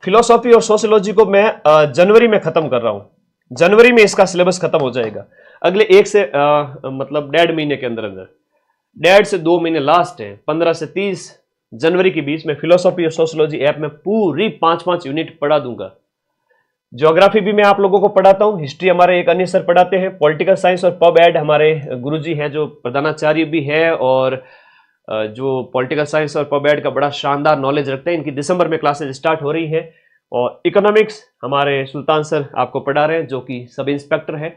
Philosophy और sociology को मैं जनवरी में खत्म कर रहा हूं। जनवरी में इसका सिलेबस खत्म हो जाएगा। अगले एक से मतलब 1.5 महीने के अंदर अंदर, 1.5 से 2 महीने लास्ट है, 15 से 30 जनवरी के बीच में फिलोसॉफी और सोशियोलॉजी ऐप में पूरी 5-5 यूनिट पढ़ा दूंगा। ज्योग्राफी भी मैं आप लोगों को पढ़ाता हूं, हिस्ट्री हमारे एक अन्य सर पढ़ाते हैं, पॉलिटिकल साइंस और पब एड हमारे गुरुजी हैं जो प्रधानाचार्य भी है और जो पॉलिटिकल साइंस और पब एड का बड़ा शानदार नॉलेज रखते हैं। इनकी दिसंबर में क्लासेज स्टार्ट हो रही है। और इकोनॉमिक्स हमारे सुल्तान सर आपको पढ़ा रहे हैं जो कि सब इंस्पेक्टर है,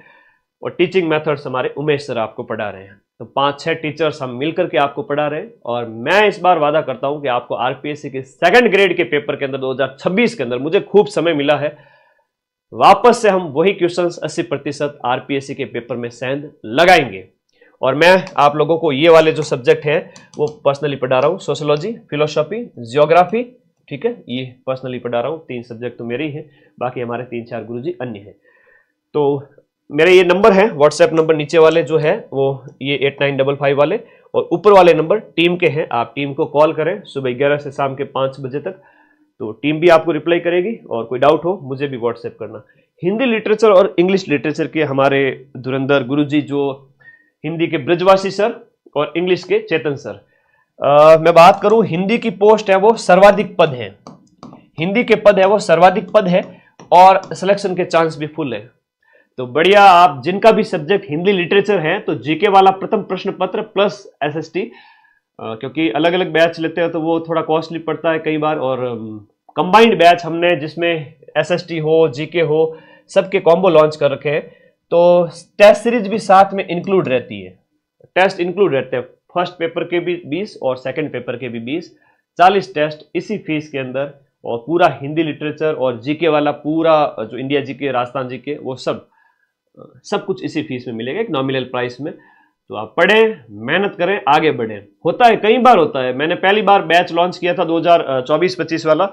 और टीचिंग मेथड्स हमारे उमेश सर आपको पढ़ा रहे हैं। तो 5-6 टीचर्स हम मिलकर के आपको पढ़ा रहे हैं। और मैं इस बार वादा करता हूं कि आपको आरपीएससी के 2nd ग्रेड के पेपर के अंदर 2026 के अंदर, मुझे खूब समय मिला है, वापस से हम वही क्वेश्चंस 80% आरपीएससी के पेपर में सेंध लगाएंगे। और मैं आप लोगों को ये वाले जो सब्जेक्ट हैं वो पर्सनली पढ़ा रहा हूँ, सोशियोलॉजी, फिलोसॉफी, जियोग्राफी, ठीक है, ये पर्सनली पढ़ा रहा हूँ। 3 सब्जेक्ट तो मेरे ही हैं, बाकी हमारे 3-4 गुरुजी अन्य हैं। तो मेरे ये नंबर है, व्हाट्सएप नंबर नीचे वाले जो है वो ये 8955 वाले, और ऊपर वाले नंबर टीम के हैं। आप टीम को कॉल करें सुबह 11 से शाम के 5 बजे तक, तो टीम भी आपको रिप्लाई करेगी। और कोई डाउट हो मुझे भी व्हाट्सएप करना। हिंदी लिटरेचर और इंग्लिश लिटरेचर के हमारे धुरंधर गुरुजी जो हिंदी के ब्रजवासी सर और इंग्लिश के चेतन सर। मैं बात करूं, हिंदी की पोस्ट है वो सर्वाधिक पद है, हिंदी के पद है वो सर्वाधिक पद है, और सिलेक्शन के चांस भी फुल है। तो बढ़िया, आप जिनका भी सब्जेक्ट हिंदी लिटरेचर है तो जीके वाला प्रथम प्रश्न पत्र प्लस एसएसटी, क्योंकि अलग अलग बैच लेते हैं तो वो थोड़ा कॉस्टली पड़ता है कई बार, और कंबाइंड बैच हमने जिसमें एसएसटी हो, जीके हो, सबके कॉम्बो लॉन्च कर रखे हैं। तो टेस्ट सीरीज भी साथ में इंक्लूड रहती है, टेस्ट इंक्लूड रहते हैं, फर्स्ट पेपर के भी 20 और सेकंड पेपर के भी 20, 40 टेस्ट इसी फीस के अंदर, और पूरा हिंदी लिटरेचर और जीके वाला पूरा जो इंडिया जीके, राजस्थान जीके, वो सब कुछ इसी फीस में मिलेगा, एक नॉमिनल प्राइस में। तो आप पढ़ें, मेहनत करें, आगे बढ़ें। होता है, कई बार होता है, मैंने पहली बार बैच लॉन्च किया था 2024-25 वाला,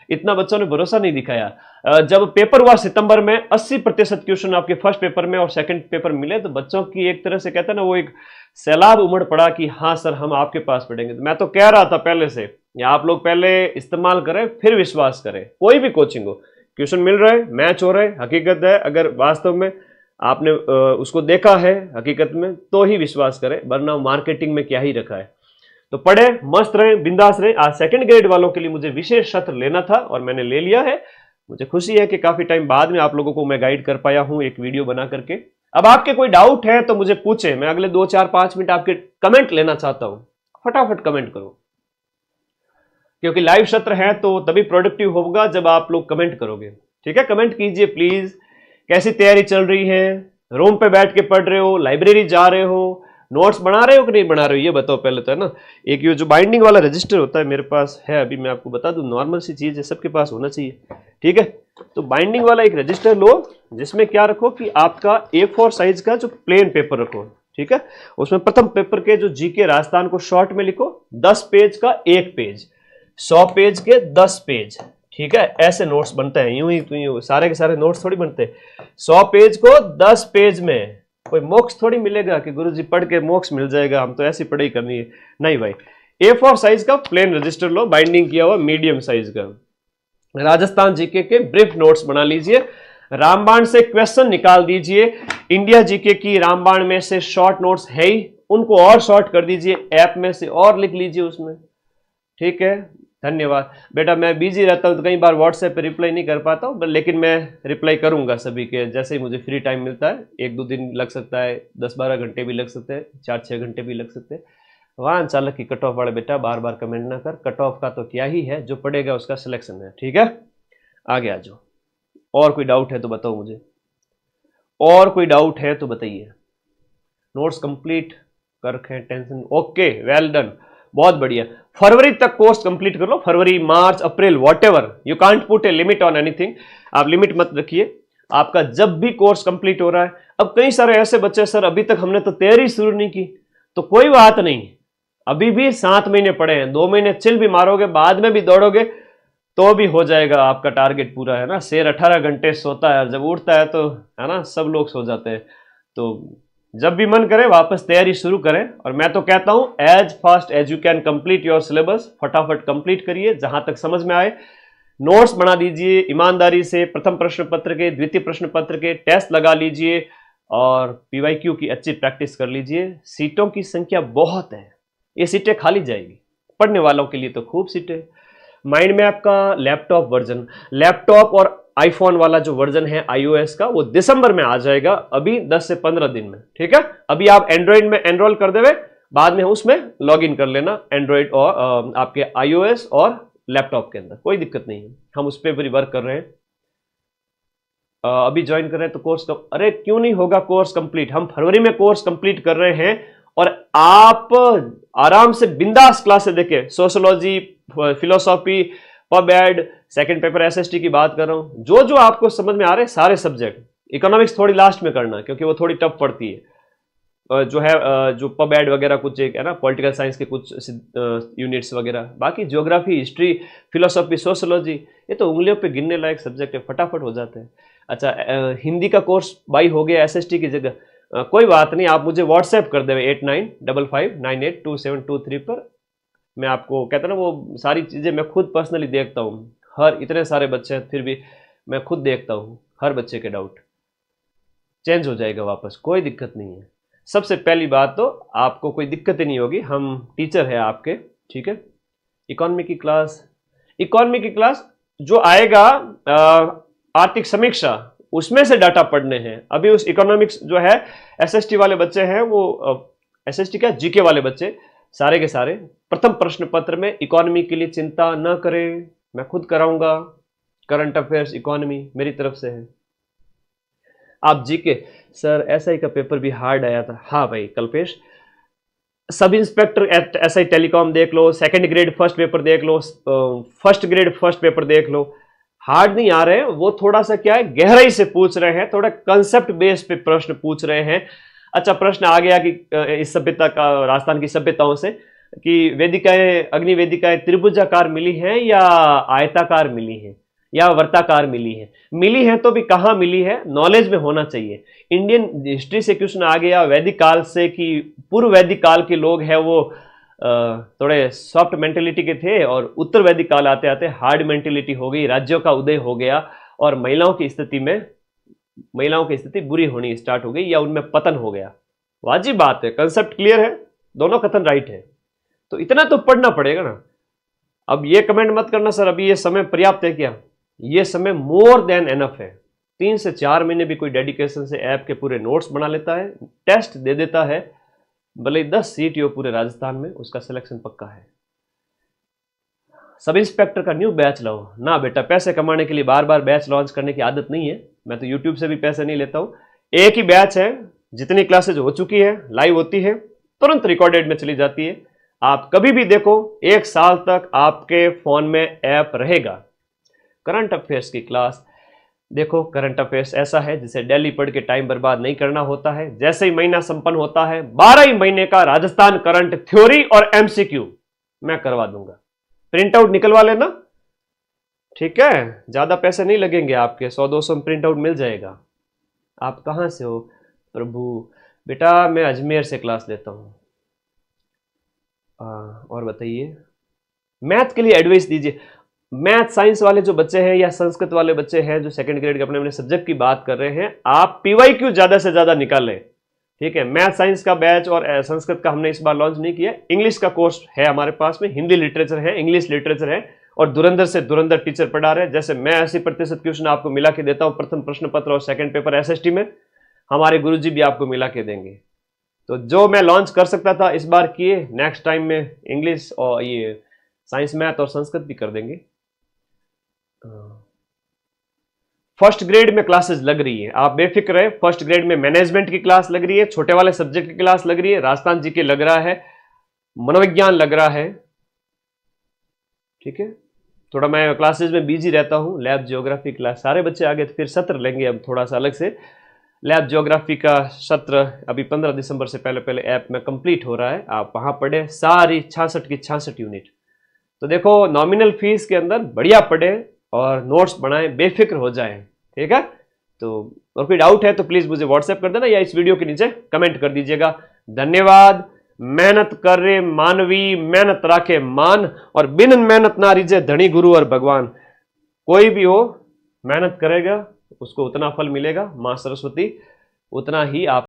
इतना बच्चों ने भरोसा नहीं दिखाया। जब पेपर हुआ सितंबर में, 80% क्वेश्चन आपके फर्स्ट पेपर में और सेकंड पेपर मिले, तो बच्चों की एक तरह से कहते हैं ना, वो एक सैलाब उमड़ पड़ा कि हाँ सर हम आपके पास पढ़ेंगे। तो मैं तो कह रहा था पहले से, या आप लोग पहले इस्तेमाल करें फिर विश्वास करें। कोई भी कोचिंग हो, क्वेश्चन मिल रहा है, मैच हो रहा है, हकीकत है, अगर वास्तव में आपने उसको देखा है हकीकत में तो ही विश्वास करें, वरना मार्केटिंग में क्या ही रखा है। तो पढ़े, मस्त रहे, बिंदास रहे। आज 2nd ग्रेड वालों के लिए मुझे विशेष सत्र लेना था और मैंने ले लिया है। मुझे खुशी है कि काफी टाइम बाद में आप लोगों को मैं गाइड कर पाया हूं एक वीडियो बना करके। अब आपके कोई डाउट है तो मुझे पूछे, मैं अगले 2-4-5 मिनट आपके कमेंट लेना चाहता हूं। फटाफट कमेंट करो, क्योंकि लाइव सत्र है तो तभी प्रोडक्टिव होगा जब आप लोग कमेंट करोगे। ठीक है, कमेंट कीजिए प्लीज। कैसी तैयारी चल रही है? रूम पे बैठ के पढ़ रहे हो, लाइब्रेरी जा रहे हो, नोट्स बना रहे हो कि नहीं बना रहे हो, ये बताओ पहले तो, है ना। एक ये जो बाइंडिंग वाला रजिस्टर होता है मेरे पास है, अभी मैं आपको बता दूं, नॉर्मल सी चीज है, सबके पास होना चाहिए। ठीक है, तो बाइंडिंग वाला एक रजिस्टर लो, जिसमें क्या रखो कि आपका A4 साइज का जो प्लेन पेपर रखो। ठीक है, उसमें प्रथम पेपर के जो जीके राजस्थान को शॉर्ट में लिखो, 10 पेज का 1 पेज, 100 पेज के 10 पेज। ठीक है, ऐसे नोट्स बनते हैं, यूं ही तो यूं सारे के सारे नोट्स थोड़ी बनते। 100 पेज को 10 पेज में कोई मोक्ष थोड़ी मिलेगा कि गुरुजी पढ़ के मोक्ष मिल जाएगा, हम तो ऐसी पढ़ाई करनी है, नहीं भाई। A4 साइज का प्लेन रजिस्टर लो, बाइंडिंग किया हुआ मीडियम साइज का। राजस्थान जीके के ब्रीफ नोट्स बना लीजिए, रामबाण से क्वेश्चन निकाल दीजिए, इंडिया जीके की रामबाण में से शॉर्ट नोट्स है ही, उनको और शॉर्ट कर दीजिए, ऐप में से और लिख लीजिए उसमें। ठीक है, धन्यवाद बेटा। मैं बिजी रहता हूँ तो कई बार व्हाट्सएप पे रिप्लाई नहीं कर पाता हूँ, लेकिन मैं रिप्लाई करूंगा सभी के, जैसे ही मुझे फ्री टाइम मिलता है। 1-2 दिन लग सकता है, 10-12 घंटे भी लग सकते हैं, 4-6 घंटे भी लग सकते हैं। वाहन चालक की कट ऑफ वाले बेटा बार बार कमेंट ना कर, कट ऑफ का तो क्या ही है, जो पड़ेगा उसका सिलेक्शन है। ठीक है, आगे आ जाओ। और कोई डाउट है तो बताओ मुझे, और कोई डाउट है तो बताइए। नोट्स कंप्लीट कर रखे, टेंशन ओके, वेल डन, बहुत बढ़िया। फरवरी तक कोर्स कंप्लीट कर लो, फरवरी, मार्च, अप्रैल, whatever, you can't put a limit on anything. आप लिमिट मत रखिए, आपका जब भी कोर्स कंप्लीट हो रहा है। अब कई सारे ऐसे बच्चे, सर अभी तक हमने तो तैयारी शुरू नहीं की, तो कोई बात नहीं, अभी भी 7 महीने पड़े हैं, 2 महीने चिल भी मारोगे, बाद में भी दौड़ोगे तो भी हो जाएगा आपका टारगेट पूरा, है ना। शेर 18 घंटे सोता है, जब उठता है तो, है ना, सब लोग सो जाते हैं। तो जब भी मन करे वापस तैयारी शुरू करें। और मैं तो कहता हूं as fast as you can complete your syllabus, फटाफट कंप्लीट करिए, जहां तक समझ में आए नोट्स बना दीजिए ईमानदारी से, प्रथम प्रश्न पत्र के, द्वितीय प्रश्न पत्र के टेस्ट लगा लीजिए और पीवाईक्यू की अच्छी प्रैक्टिस कर लीजिए। सीटों की संख्या बहुत है, ये सीटें खाली जाएगी, पढ़ने वालों के लिए तो खूब सीटें। माइंड मैप का लैपटॉप वर्जन, लैपटॉप और आईफोन वाला जो वर्जन है iOS का, वो दिसंबर में आ जाएगा, अभी 10 से 15 दिन में, ठीक है। अभी आप एंड्रॉइड में एनरोल कर देवे, बाद में उसमें लॉग इन कर लेना, एंड्रॉइड और आपके iOS और लैपटॉप के अंदर, कोई दिक्कत नहीं है। हम उस पर भी वर्क कर रहे हैं। अभी ज्वाइन कर रहे हैं तो कोर्स अरे क्यों नहीं होगा कोर्स कंप्लीट? हम फरवरी में कोर्स कंप्लीट कर रहे हैं और आप आराम से बिंदास क्लासेस देखें, sociology, philosophy, pub ad, second paper SST की बात कर रहा हूं, जो जो आपको समझ में आ रहे हैं सारे सब्जेक्ट। इकोनॉमिक्स थोड़ी लास्ट में करना क्योंकि वो थोड़ी टफ पड़ती है, जो है जो पब एड वगैरह कुछ एक है ना, पॉलिटिकल साइंस के कुछ यूनिट्स वगैरह, बाकी ज्योग्राफी, हिस्ट्री, फिलोसॉफी, सोशियोलॉजी, ये तो उंगलियों पे गिनने लायक सब्जेक्ट है, फटाफट हो जाते हैं। अच्छा, हिंदी का कोर्स बाई हो गया एसएसटी की जगह, कोई बात नहीं, आप मुझे व्हाट्सएप कर देवे 8955982723 पर। मैं आपको कहता ना, वो सारी चीज़ें मैं खुद पर्सनली देखता हूँ, हर इतने सारे बच्चे हैं फिर भी मैं खुद देखता हूँ, हर बच्चे के डाउट चेंज हो जाएगा वापस, कोई दिक्कत नहीं है। सबसे पहली बात तो आपको कोई दिक्कत ही नहीं होगी, हम टीचर है आपके, ठीक है। इकोनॉमी की क्लास जो आएगा आर्थिक समीक्षा, उसमें से डाटा पढ़ने हैं। अभी उस इकोनॉमिक्स जो है एसएसटी वाले बच्चे हैं, वो एसएसटी क्या जीके वाले बच्चे सारे के सारे प्रथम प्रश्न पत्र में इकोनॉमी के लिए चिंता न करें, मैं खुद कराऊंगा। करंट अफेयर्स इकोनॉमी मेरी तरफ से है। आप जीके सर एसआई का पेपर भी हार्ड आया था, हाँ भाई Kalpesh, sub inspector SI telecom देख लो, सेकंड ग्रेड फर्स्ट पेपर देख लो, फर्स्ट ग्रेड फर्स्ट पेपर देख लो, हार्ड नहीं आ रहे हैं, वो थोड़ा सा क्या है गहराई से पूछ रहे हैं, थोड़ा कंसेप्ट बेस पे प्रश्न पूछ रहे हैं। अच्छा, प्रश्न आ गया कि इस सभ्यता का, राजस्थान की सभ्यताओं से, कि वेदिकाएं, अग्निवेदिकाएं त्रिभुजाकार मिली हैं या आयताकार मिली हैं या वर्ताकार मिली है तो भी कहाँ मिली है, नॉलेज में होना चाहिए। इंडियन हिस्ट्री से क्वेश्चन आ गया वैदिक काल से, कि पूर्व वैदिक काल के लोग हैं वो थोड़े सॉफ्ट मेंटेलिटी के थे, और उत्तर वैदिक काल आते आते हार्ड मेंटेलिटी हो गई, राज्यों का उदय हो गया और महिलाओं की स्थिति बुरी होनी स्टार्ट हो गई या उनमें पतन हो गया। वाजिब बात है, कंसेप्ट क्लियर है, दोनों कथन राइट है, तो इतना तो पढ़ना पड़ेगा ना। अब ये कमेंट मत करना सर अभी ये समय पर्याप्त है क्या, ये समय मोर देन एनफ है। 3 से 4 महीने भी कोई डेडिकेशन से ऐप के पूरे नोट्स बना लेता है, टेस्ट दे देता है, भले 10 सीट हो पूरे राजस्थान में, उसका सिलेक्शन पक्का है। सब इंस्पेक्टर का न्यू बैच लाओ ना बेटा, पैसे कमाने के लिए बार बार बैच लॉन्च करने की आदत नहीं है, मैं तो यूट्यूब से भी पैसे नहीं लेता हूं। एक ही बैच है, जितनी क्लासेज हो चुकी है, लाइव होती है, तुरंत रिकॉर्डेड में चली जाती है, आप कभी भी देखो, 1 साल तक आपके फोन में ऐप रहेगा। करंट अफेयर्स की क्लास देखो, करंट अफेयर्स ऐसा है जिसे डेली पढ़ के टाइम बर्बाद नहीं करना होता है। जैसे ही महीना संपन्न होता है, 12 ही महीने का राजस्थान करंट थ्योरी और एमसीक्यू मैं करवा दूंगा, प्रिंट आउट निकलवा लेना, ठीक है, ज्यादा पैसे नहीं लगेंगे आपके, 100-200 में प्रिंट आउट मिल जाएगा। आप कहां से हो प्रभु? बेटा मैं अजमेर से क्लास लेता हूं। और बताइए, मैथ के लिए एडवाइस दीजिए। मैथ साइंस वाले जो बच्चे हैं या संस्कृत वाले बच्चे हैं जो सेकंड ग्रेड के अपने सब्जेक्ट की बात कर रहे हैं, आप पीवाईक्यू ज्यादा से ज्यादा निकालें, ठीक है। मैथ साइंस का बैच और संस्कृत का हमने इस बार लॉन्च नहीं किया। इंग्लिश का कोर्स है हमारे पास में, हिंदी लिटरेचर है, इंग्लिश लिटरेचर है, और धुरंधर से धुरंधर टीचर पढ़ा रहे हैं। जैसे मैं 80% क्वेश्चन आपको मिला के देता हूं प्रथम प्रश्न पत्र और सेकंड पेपर एसएसटी में, हमारे गुरुजी भी आपको मिला के देंगे। तो जो मैं लॉन्च कर सकता था इस बार किए, नेक्स्ट टाइम में इंग्लिश और ये साइंस, मैथ और संस्कृत भी कर देंगे। फर्स्ट ग्रेड में क्लासेस लग रही है, आप बेफिक्र रहे। फर्स्ट ग्रेड में मैनेजमेंट की क्लास लग रही है, छोटे वाले सब्जेक्ट की क्लास लग रही है, राजस्थान जी के लग रहा है, मनोविज्ञान लग रहा है, ठीक है। थोड़ा मैं क्लासेस में बिजी रहता हूं, लैब ज्योग्राफी क्लास, सारे बच्चे आगे फिर सत्र लेंगे अब थोड़ा सा अलग से। लैब ज्योग्राफी का सत्र अभी 15 दिसंबर से पहले ऐप में कंप्लीट हो रहा है, आप वहां पढ़े सारी 66 की 66 यूनिट। तो देखो, नॉमिनल फीस के अंदर बढ़िया पढ़े और नोट्स बनाएं, बेफिक्र हो जाएं, ठीक है। तो और कोई डाउट है तो प्लीज मुझे व्हाट्सएप कर देना या इस वीडियो के नीचे कमेंट कर दीजिएगा। धन्यवाद। मेहनत करे मानवी, मेहनत राखे मान, और बिन मेहनत ना रिजे धनी गुरु और भगवान। कोई भी हो, मेहनत करेगा उसको उतना फल मिलेगा। माँ सरस्वती उतना ही आप